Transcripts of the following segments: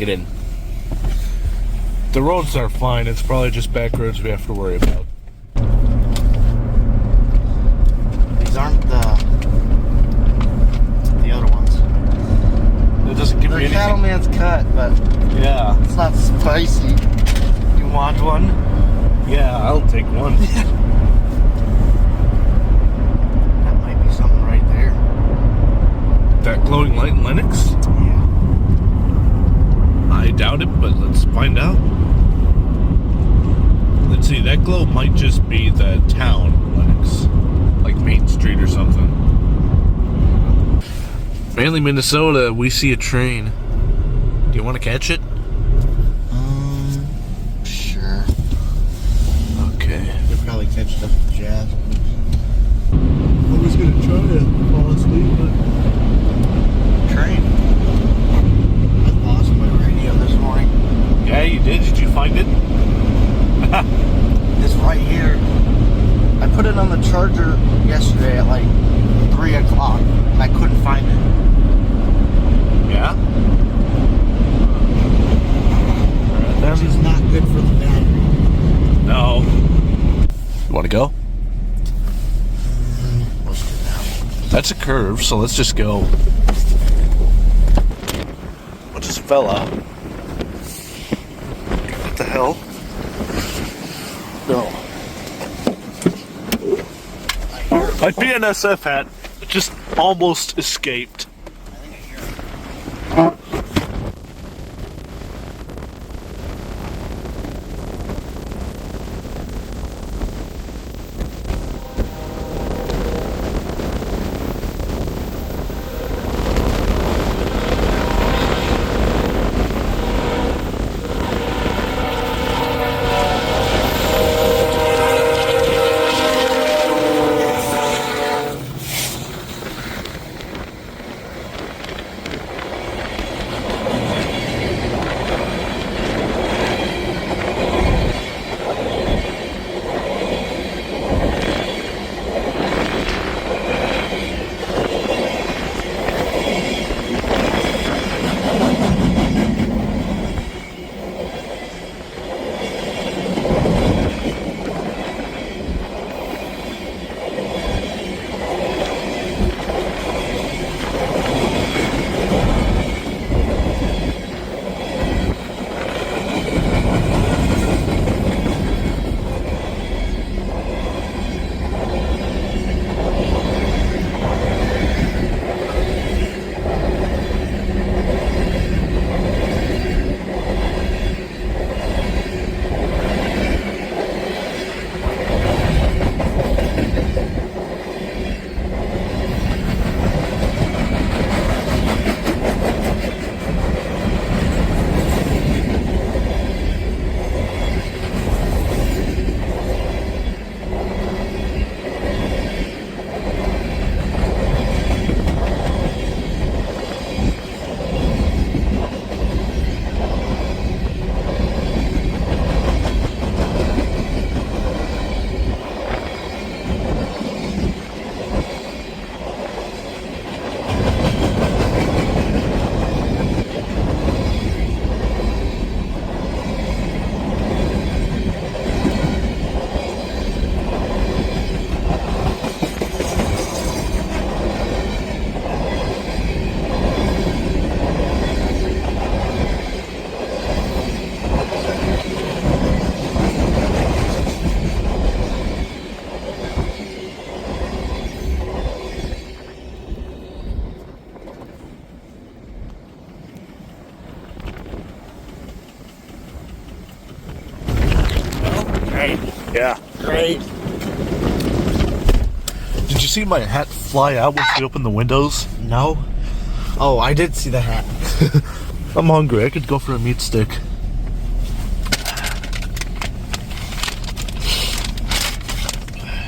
Get in. The roads are fine. It's probably just back roads we have to worry about. These aren't the other ones. It doesn't give me anything. Cattleman's cut, but Yeah. it's not spicy. You want one? Yeah, I'll take one. That might be something right there. That glowing light in Lennox? Yeah. I doubt it, but let's find out. Let's see, that glow might just be the town, Lennox. Like Main Street or something. Manly, Minnesota, we see a train. Do you want to catch it? Sure. Okay. They'll probably catch it up with jazz. I was going to try to fall asleep, but... Train. I lost my radio this morning. Yeah, you did. Did you find it? It's right here. I put it on the charger yesterday at like 3 o'clock and I couldn't find it. Yeah? Which is not good for the battery. No. You want to go? Let's do that. That's a curve, so let's just go. What just fell out? What the hell? No. My BNSF hat just almost escaped. I think I hear it. Yeah. Great. Did you see my hat fly out once we opened the windows? No. Oh, I did see the hat. I'm hungry. I could go for a meat stick.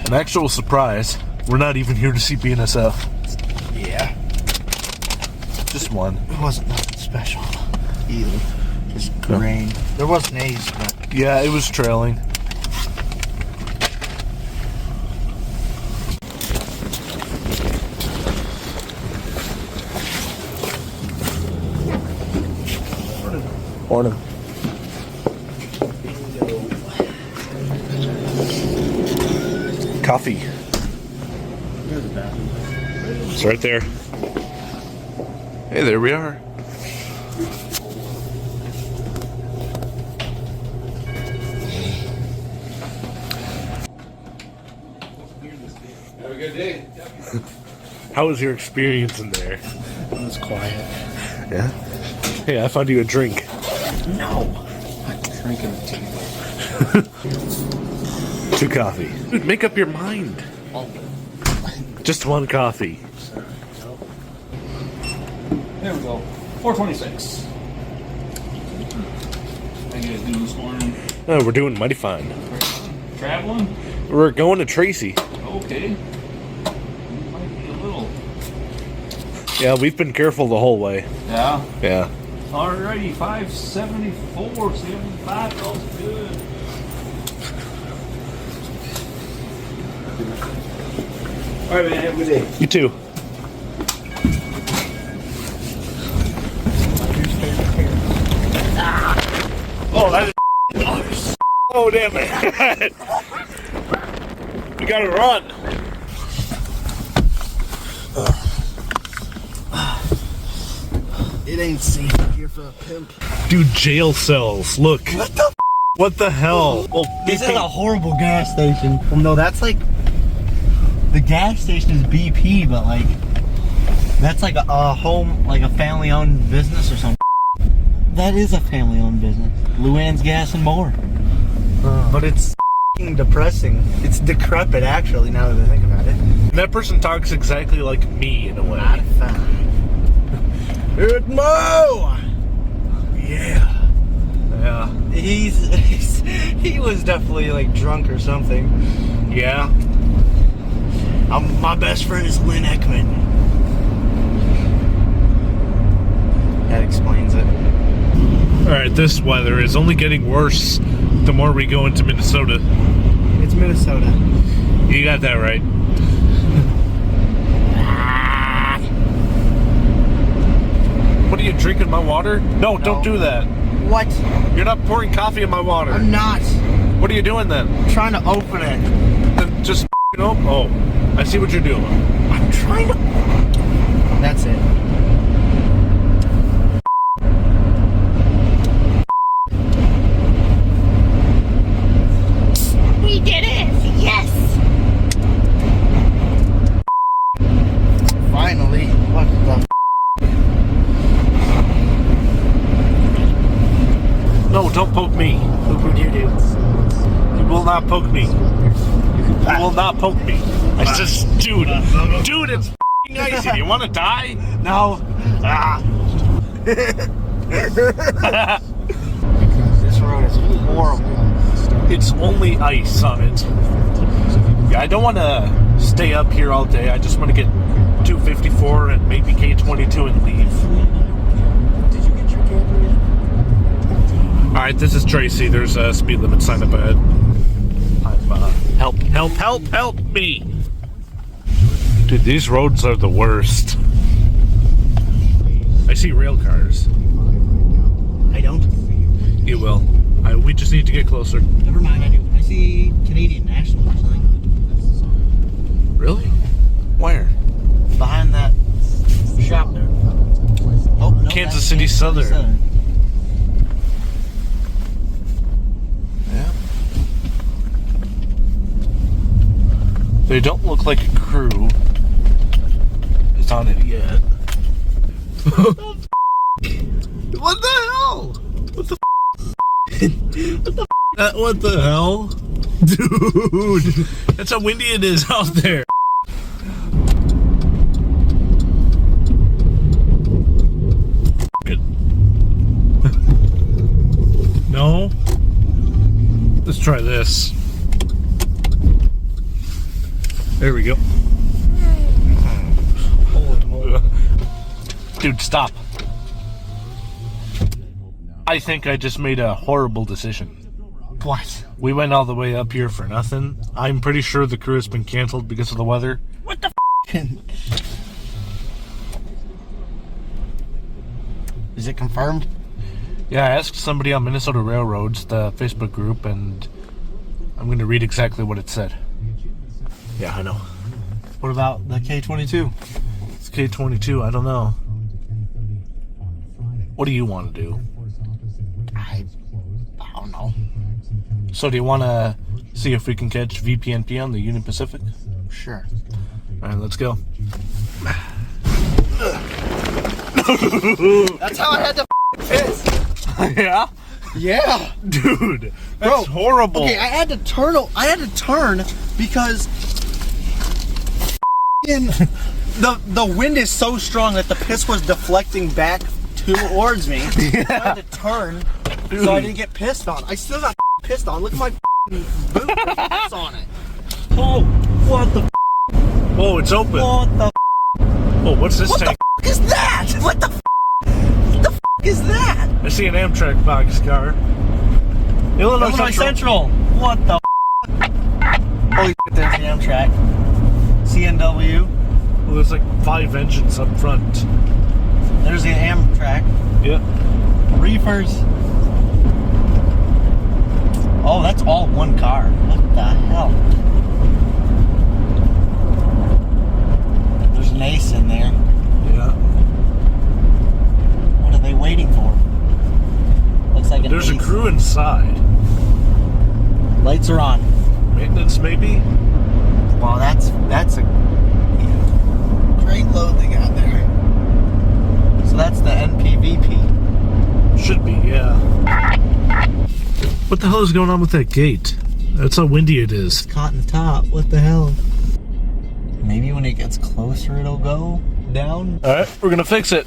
An actual surprise. We're not even here to see BNSF. Yeah. Just one. It wasn't nothing special either. Just grain. There was an A's, but Yeah, it was trailing. Morning. Coffee. It's right there. Hey, there we are. Have a good day. How was your experience in there? It was quiet. Yeah? Hey, I found you a drink. No. I'm drinking tea. 2 coffee. Dude, make up your mind. Just 1 coffee. There we go. 426. How you guys doing this morning? Oh, we're doing mighty fine. Traveling? We're going to Tracy. Okay. Might be a little. Yeah, we've been careful the whole way. Yeah. Yeah. Alrighty, 574, 75, all's good. Alright, man, have a good day. You too. Oh, that is. Oh, damn it. We gotta run. It ain't safe here for a pimp. Dude, jail cells. Look. What the? What the hell? Oh, This is a horrible gas station. Well, no, that's like the gas station is BP, but like that's like a home, like a family-owned business or something. That is a family-owned business. Luann's Gas and More. But it's f***ing depressing. It's decrepit, actually. Now that I think about it. that person talks exactly like me in a way. Not a fan. Good Mo! Yeah. Yeah. He was definitely like drunk or something. Yeah. My best friend is Lynn Ekman. That explains it. Alright, this weather is only getting worse the more we go into Minnesota. It's Minnesota. You got that right. What are you drinking my water? No, don't do that. What? You're not pouring coffee in my water. I'm not. What are you doing then? I'm trying to open it. Then just oh, I see what you're doing. I'm trying to. That's it. We did it! Yes! Finally. What the? No, don't poke me. What would you do? You will not poke me. You will not poke me. It's just, dude, it's f***ing icy. Do you want to die? No. This road is horrible. It's only ice on it. Yeah, I don't want to stay up here all day. I just want to get 254 and maybe K22 and leave. Did you get your camper yet? Alright, this is Tracy. There's a speed limit sign up ahead. Help me! Dude, these roads are the worst. I see rail cars. I don't. You will. We just need to get closer. Never mind, I do. I see Canadian National or something. Really? Where? Behind that shop there. Oh, no, Kansas that's City Southern. Yeah. They don't look like a crew is on it yet. What the hell? What the what the hell? Dude, that's how windy it is out there. Good. No? Let's try this. There we go. Holy moly. Dude, stop. I think I just made a horrible decision. What? We went all the way up here for nothing. I'm pretty sure the crew has been canceled because of the weather. What the f? Is it confirmed? Yeah, I asked somebody on Minnesota Railroads, the Facebook group, and I'm going to read exactly what it said. Yeah, I know. What about the K22? It's K22, I don't know. What do you want to do? I don't know. So do you want to see if we can catch VPNP on the Union Pacific? Sure. All right, let's go. That's how I had to piss. Yeah? Yeah. Dude, Bro, that's horrible. Okay, I had to turn because the wind is so strong that the piss was deflecting back towards me. Yeah. So I had to turn so I didn't get pissed on. I still got pissed on. Look at my boot with piss on it. Oh, what the? Whoa, it's open. What the? Oh, what's this What tank? the is that? What the? The is that? I see an Amtrak boxcar. Illinois Central. What the? Holy shit, there's the Amtrak. CNW. Well, there's like 5 engines up front. There's the Amtrak. Yeah. Reefers. Oh, that's all one car. What the hell? There's an Ace in there. Yeah. What are they waiting for? Looks like an There's a Ace. crew inside. Lights are on. Maintenance, maybe? Wow, that's a great load they got there. So that's the NPVP. Should be, yeah. What the hell is going on with that gate? That's how windy it is. Caught in the top. What the hell? Maybe when it gets closer, it'll go down. Alright, we're gonna fix it.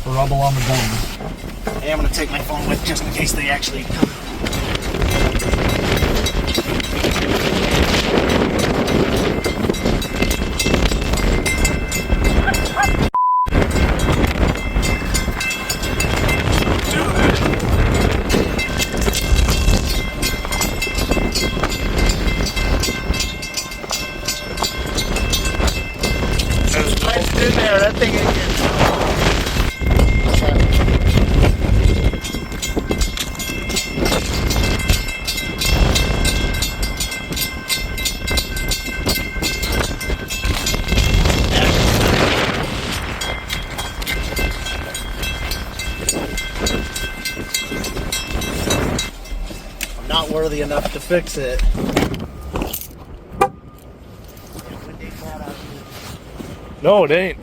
Rubble on the dome. Hey, I'm gonna take my phone with just in case they actually come. In there, that thing ain't getting. I'm not worthy enough to fix it. No, it ain't.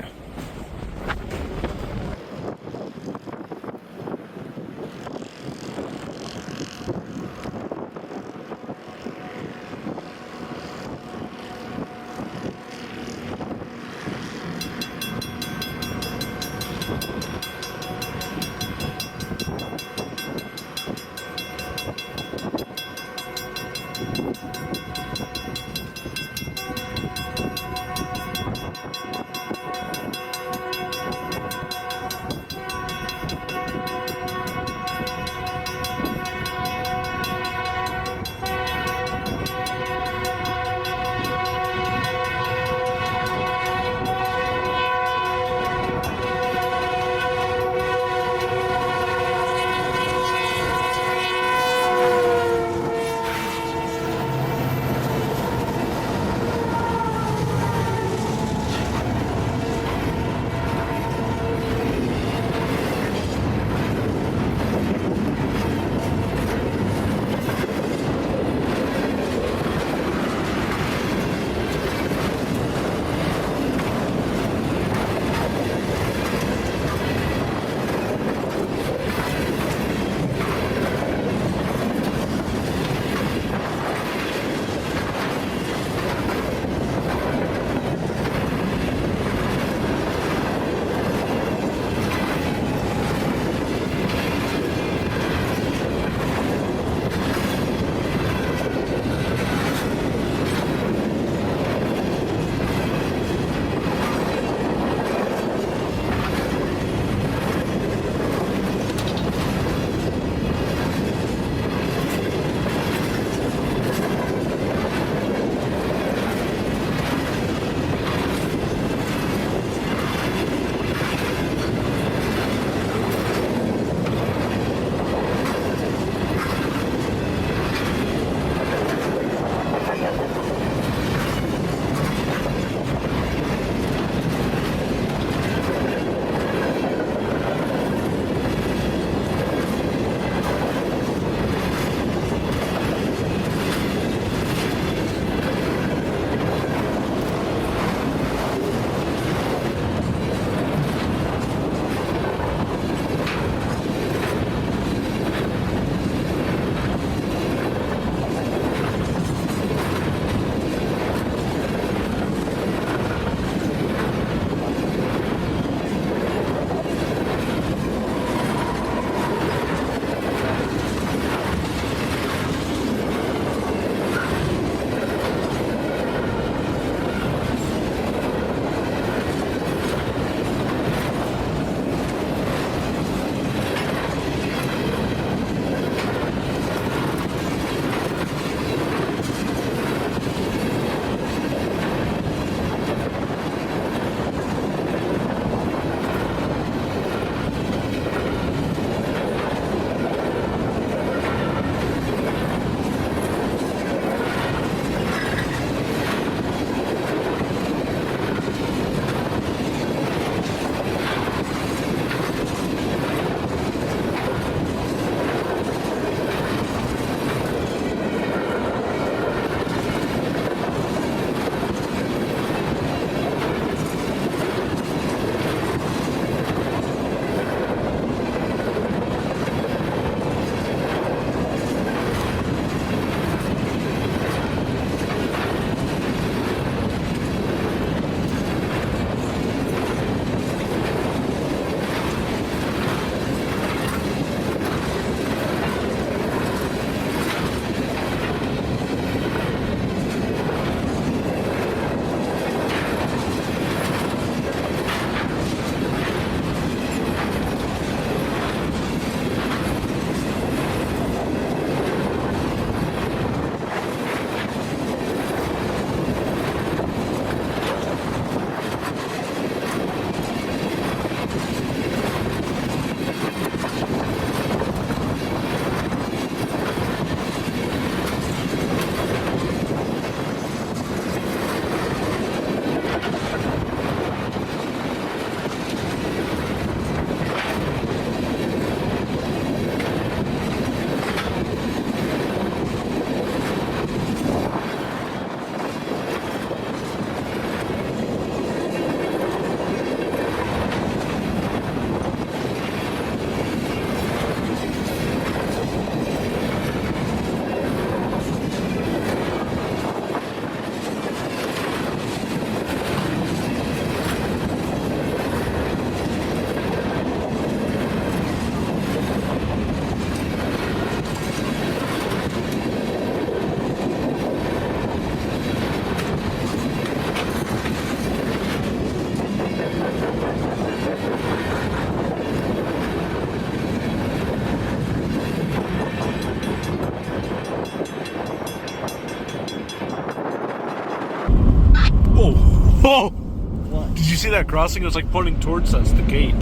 see that crossing? It was like pointing towards us, the gate.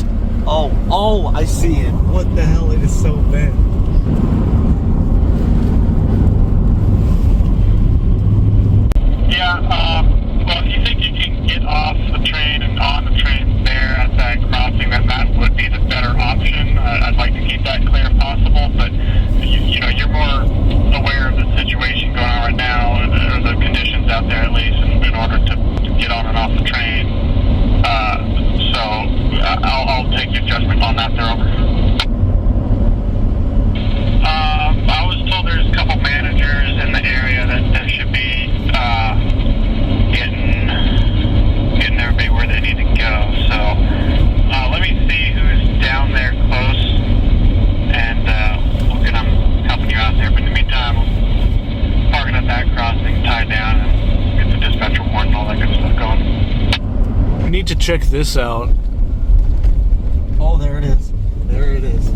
Oh, I see it. What the hell? It is so bad. Yeah, well, if you think you can get off the train and on the train there at that crossing, then that would be the better option. I'd like to keep that clear if possible, but you know, you're more aware of the situation going on right now, or the conditions out there at least, in order to get on and off the train. So I'll take your judgment on that there, over. I was told there's a couple managers in the area that should be getting everybody where they need to go. So let me see who's down there close, and we'll get them helping you out there. But in the meantime, I'm parking at that crossing, tied down, and get the dispatcher warrant and all that good stuff going. We need to check this out. Oh, there it is. There it is.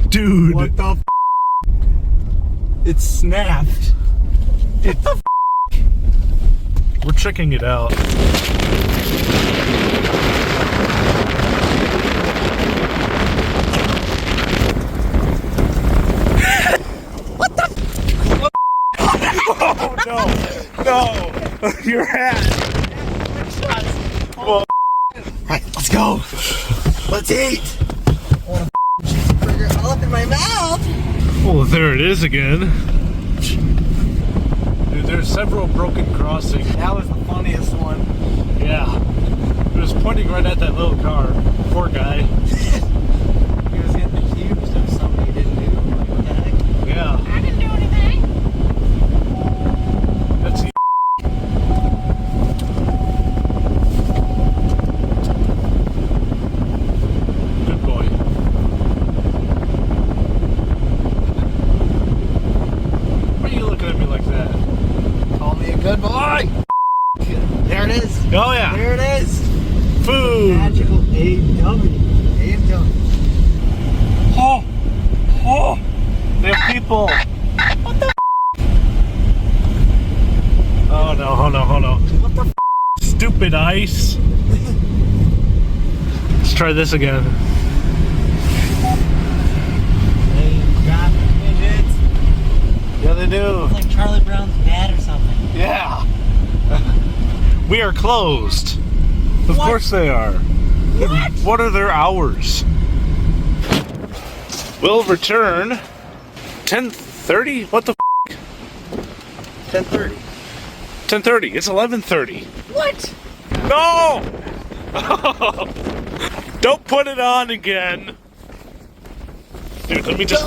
Dude. What the It snapped. What the We're checking it out. Oh, no. No. Your hat. Well, Alright, let's go. Let's eat. I want a cheeseburger all up in my mouth. well, there it is again. Dude, there's several broken crossings. That was the funniest one. Yeah. It was pointing right at that little car. Poor guy. He was getting accused of something he didn't do. Like, what the heck? Yeah. I didn't do anything. That's the good boy. Why are you looking at me like that? Call me a good boy. There it is. Oh yeah. There it is. Food. Magical A&W. A&W. Oh. Oh. They have people. What the Oh no, oh no, oh no. What the Stupid ice. Let's try this again. They got midgets. Yeah, they do. It's like Charlie Brown's dad or something. Yeah. We are closed. Of What? course they are. What are their hours? We'll return 10:30? What the 10:30. 10:30. It's 11:30. What? No! Don't put it on again. Dude, let me just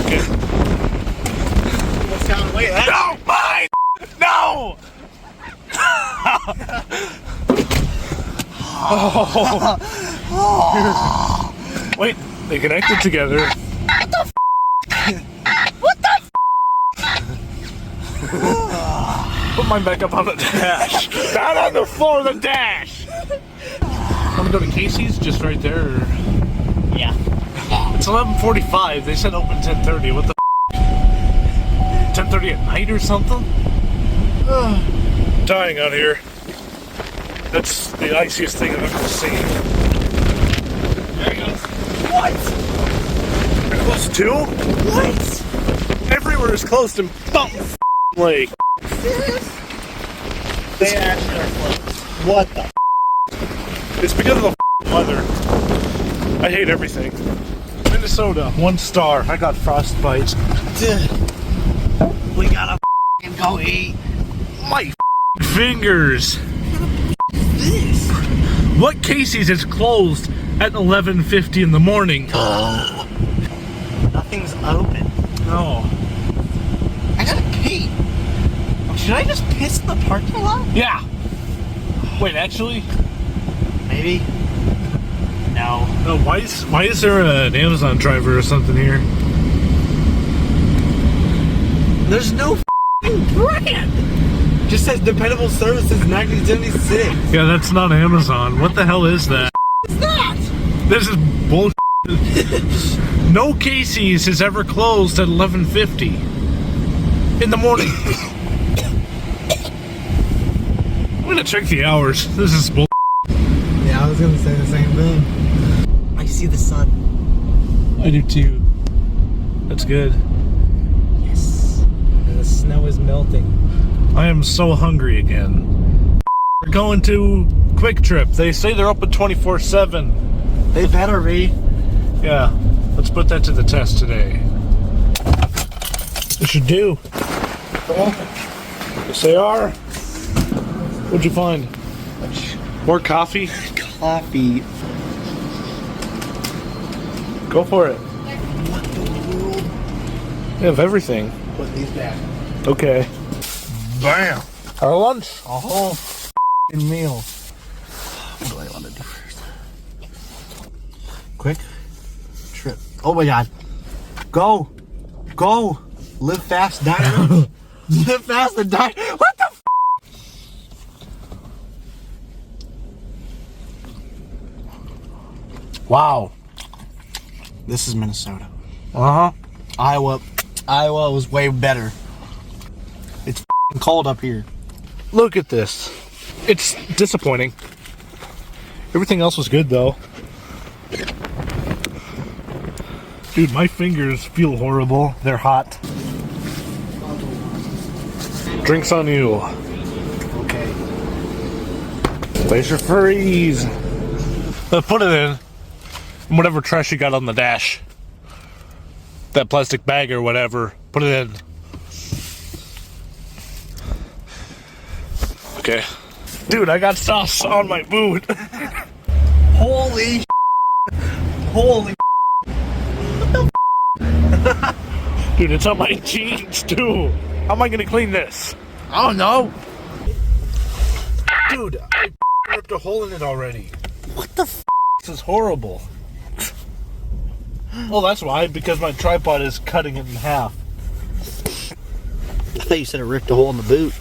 Okay. What's down? Wait, that? No, mine! No! Oh. Wait, they connected together. What the Put mine back up on the dash. Not on the floor, the dash. I'm gonna go to Casey's, just right there. Yeah. It's 11:45. They said open 10:30. What the 10:30 at night or something? Dying out here. That's the iciest thing I've ever seen. There he goes. What? You're close to? What? Everywhere is closed in Fountain Lake. Serious? They actually are closed. What the? It's because of the weather. I hate everything. Minnesota, 1 star. I got frostbite. We gotta go eat. My fingers. This. What Casey's is closed at 11:50 in the morning? Nothing's open. No. I gotta pee. Should I just piss in the parking lot? Yeah. Wait, actually, Maybe. No. no. Why is there an Amazon driver or something here? There's no brand. Just says dependable services 1976. Yeah, that's not Amazon. What the hell is that? What's that? This is bullshit. No Casey's has ever closed at 11:50 in the morning. I'm gonna check the hours. This is bull. Yeah, I was gonna say the same thing. I see the sun. I do too. That's good. Yes. And the snow is melting. I am so hungry again. We're going to Quick Trip. They say they're open 24/7. They better be. Yeah, let's put that to the test today. It should do. Cool. Yes, they are. What'd you find? More coffee? Coffee. Go for it. What the world? They have everything. Put these back. Okay. Bam. Our lunch. A whole f***ing meal. What do I want to do first? Quick Trip. Oh my god. Go. Go. Live fast, die rich. Live fast and die. What the f***? Wow. This is Minnesota. Uh-huh. Iowa was way better. It's f***ing cold up here. Look at this. It's disappointing. Everything else was good, though. Dude, my fingers feel horrible. They're hot. Drinks on you. Okay. Place your furries. Put it in. Whatever trash you got on the dash. That plastic bag or whatever. Put it in. Okay. Dude, I got sauce on my boot. Holy Holy Dude, it's on my jeans too. How am I gonna clean this? I don't know. Dude, I ripped a hole in it already. What the f***? This is horrible. Oh, that's why, because my tripod is cutting it in half. I thought you said it ripped a hole in the boot.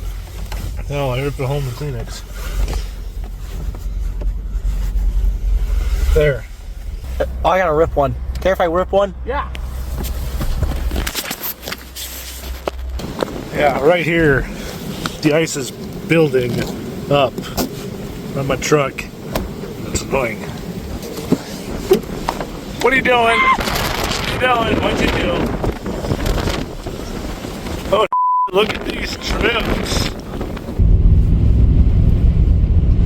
No, I ripped a hole in the Kleenex. There. Oh, I gotta rip one. Care if I rip one? Yeah. Yeah, right here. The ice is building up on my truck. That's annoying. What are you doing? What are you doing? What'd you do? Oh, look at these trims.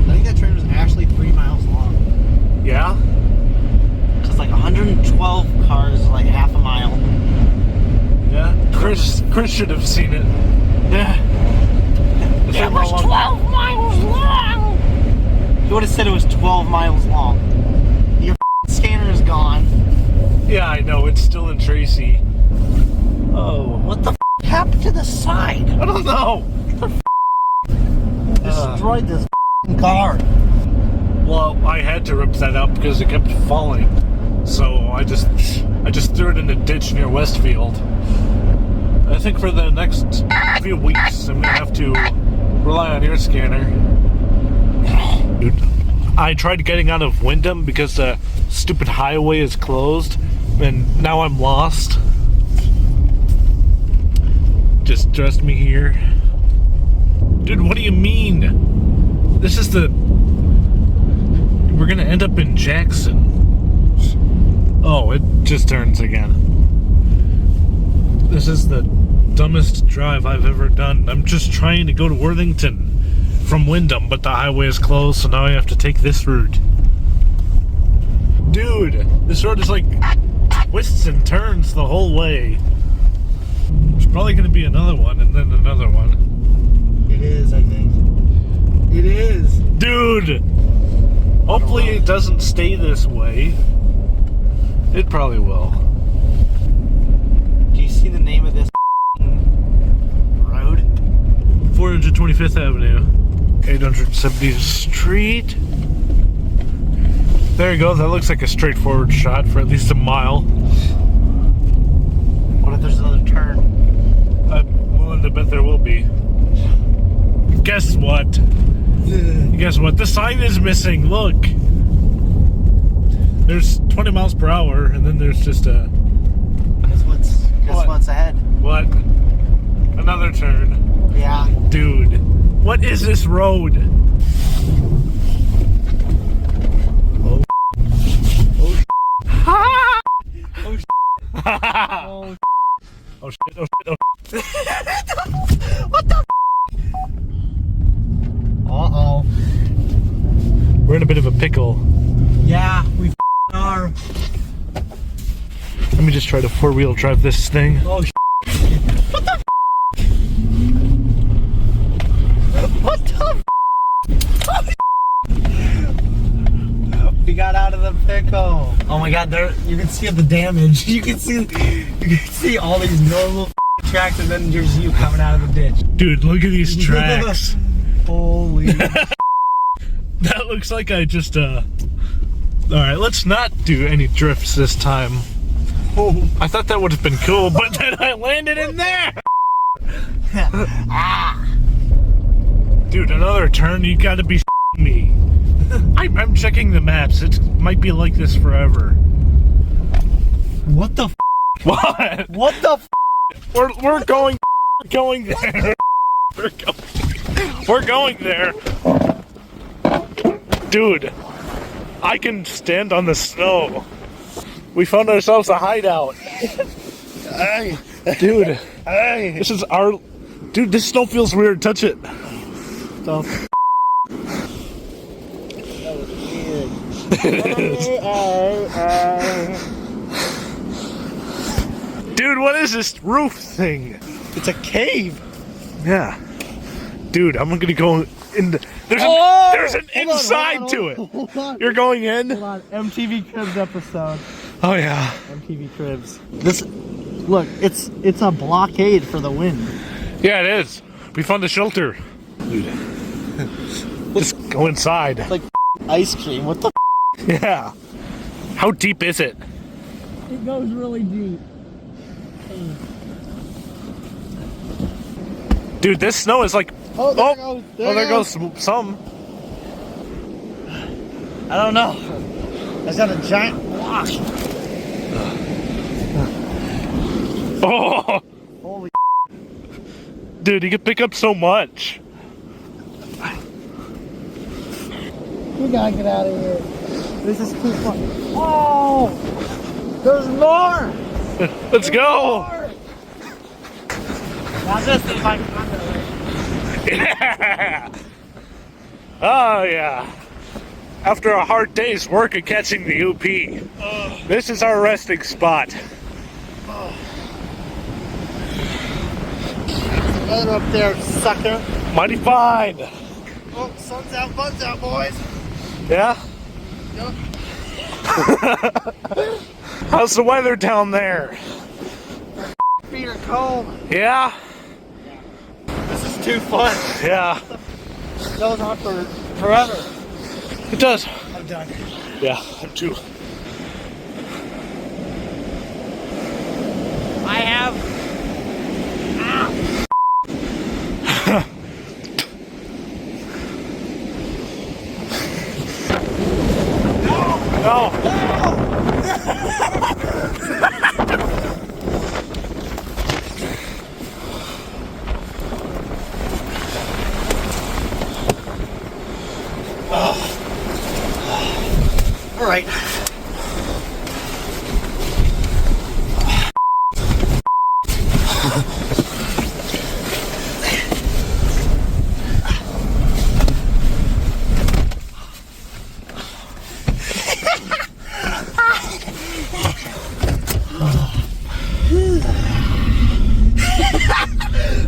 I think that trim is actually 3 miles long. Yeah? Cause like 112 cars, like half a mile. Yeah. Chris should have seen it. Yeah. It was 12 miles long. You would have said it was 12 miles long. Your scanner is gone. Yeah, I know. It's still in Tracy. Oh, what the happened to the side? I don't know. Destroyed this car. Well, I had to rip that up because it kept falling. So I just threw it in a ditch near Westfield. I think for the next few weeks, I'm gonna have to rely on your scanner. Dude, I tried getting out of Wyndham because the stupid highway is closed, and now I'm lost. Just trust me here. Dude, what do you mean? This is the... We're gonna end up in Jackson. Oh, it just turns again. This is the dumbest drive I've ever done. I'm just trying to go to Worthington from Wyndham, but the highway is closed, so now I have to take this route. Dude, this road is like twists and turns the whole way. There's probably gonna be another one and then another one. It is, I think. It is. Dude! Hopefully it doesn't stay this way. It probably will. Do you see the name of this road? 425th Avenue, 870th Street. There you go. That looks like a straightforward shot for at least a mile. What if there's another turn? I'm willing to bet there will be. Guess what? Guess what? The sign is missing. Look. There's 20 miles per hour, and then there's just a... Guess what's ahead? What? Another turn. Yeah. Dude, what is this road? Oh. Oh. Oh shit! Oh shit! What the? Uh-oh. We're in a bit of a pickle. Yeah, we are. Let me just try to four-wheel drive this thing. Oh shit. What the? What the? We got out of the pickle. Oh my god, there you can see the damage. You can see all these normal tracks, and then there's you coming out of the ditch. Dude, look at these tracks. Holy. That looks like I just Alright, let's not do any drifts this time. Oh. I thought that would have been cool, but then I landed in there! Dude, another turn? You gotta be me. I'm checking the maps. It might be like this forever. What the? What? What the? We're going there. We're going there. Dude, I can stand on the snow. We found ourselves a hideout. Hey. Dude, Hey. this is our... Dude, this snow feels weird. Touch it. That was weird. Dude, what is this roof thing? It's a cave. Yeah. Dude, I'm gonna go in the... There's an Hold on, inside to it. Hold on. You're going in? Hold on. MTV Cribs episode. Oh, yeah. MTV Cribs. This, look, it's a blockade for the wind. Yeah, it is. We found a shelter. Dude. Just go inside. It's like ice cream. What the? Yeah. How deep is it? It goes really deep. Dude, this snow is like... Oh, there goes. There goes some. I don't know. Is that a giant block? Oh! Holy. Dude, you can pick up so much. We gotta get out of here. This is too fun. Oh! There's more! Let's go! Now this is my condo. Yeah! Oh, yeah. After a hard day's work of catching the UP, this is our resting spot. Weather up there, sucker. Mighty fine. Oh, sun's out, fun's out, boys. Yeah? Yep. How's the weather down there? Feet are cold. Yeah? This is too fun. Yeah. It goes on for forever. It does. I'm done. Yeah, I'm too. I have. No. All right.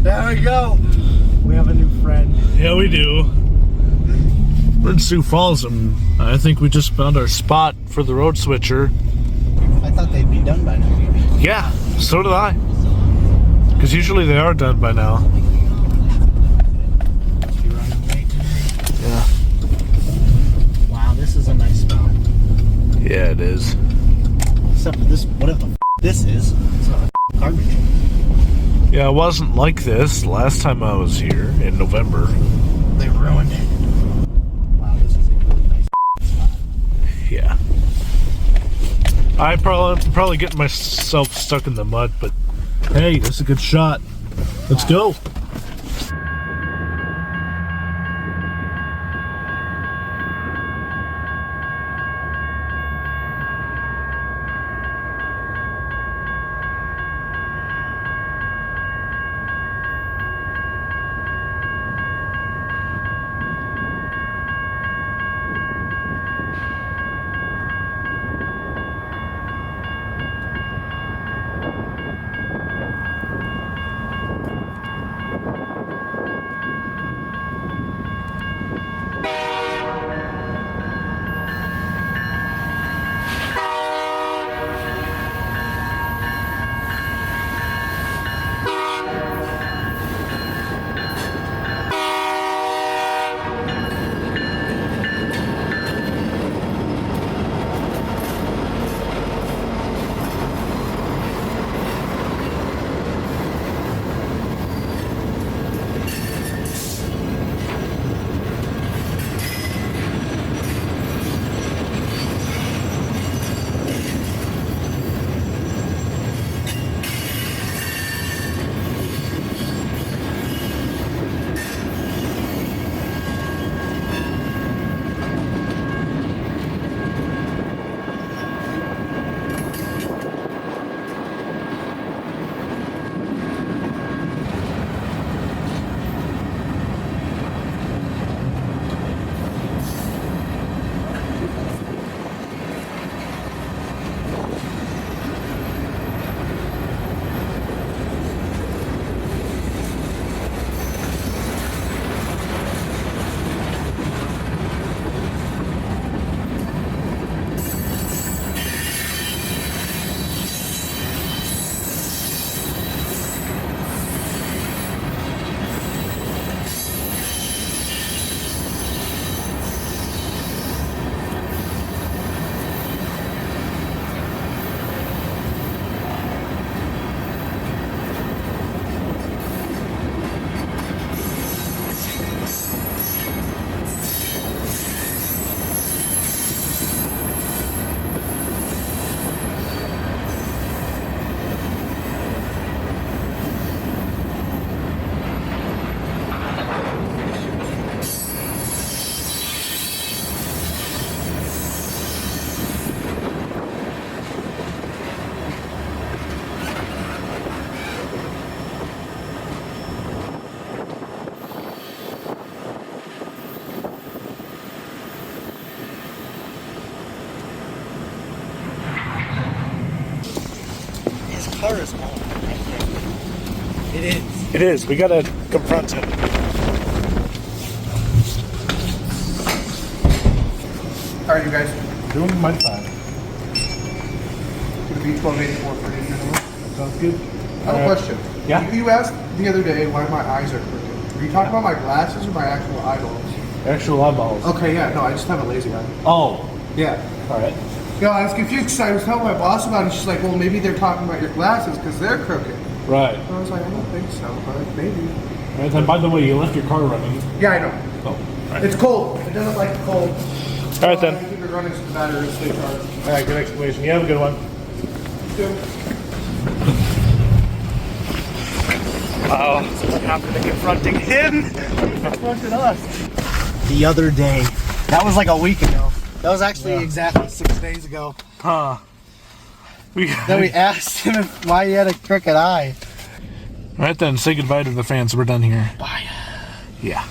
There we go. We have a new friend. Yeah, we do. We're in Sioux Falls, and I think we just found our spot for the road switcher. I thought they'd be done by now. Maybe. Yeah, so did I. Because usually they are done by now. Must be running late today. Yeah. Wow, this is a nice spot. Yeah, it is. Except for this, whatever the this is. It's not a garbage. Yeah, it wasn't like this last time I was here in November. They ruined it. Wow, this is a really nice spot. Yeah. I'm probably getting myself stuck in the mud, but hey, this is a good shot. Let's go. car is home. It is. It is. We gotta confront him. How are you guys? Doing my time. Gonna be 1284 for you. Sounds good. I have a question. Yeah? You asked the other day why my eyes are crooked. Are you talking about my glasses or my actual eyeballs? Actual eyeballs. Okay, yeah, no, I just have a lazy eye. Oh, Yeah. all right. No, I was confused because I was telling my boss about it. She's like, well, maybe they're talking about your glasses because they're crooked. Right. I was like, I don't think so, but maybe. Right. And by the way, you left your car running. Yeah, I know. Oh, right. It's cold. It doesn't like the cold. All right, then. I keep it running so the battery will stay charged. All right, good explanation. You have a good one. Good. Oh, after confronting him, he confronted us. The other day. That was like a week ago. That was actually exactly 6 days ago. Huh. Then we asked him why he had a crooked eye. All right, then. Say goodbye to the fans. We're done here. Bye. Yeah.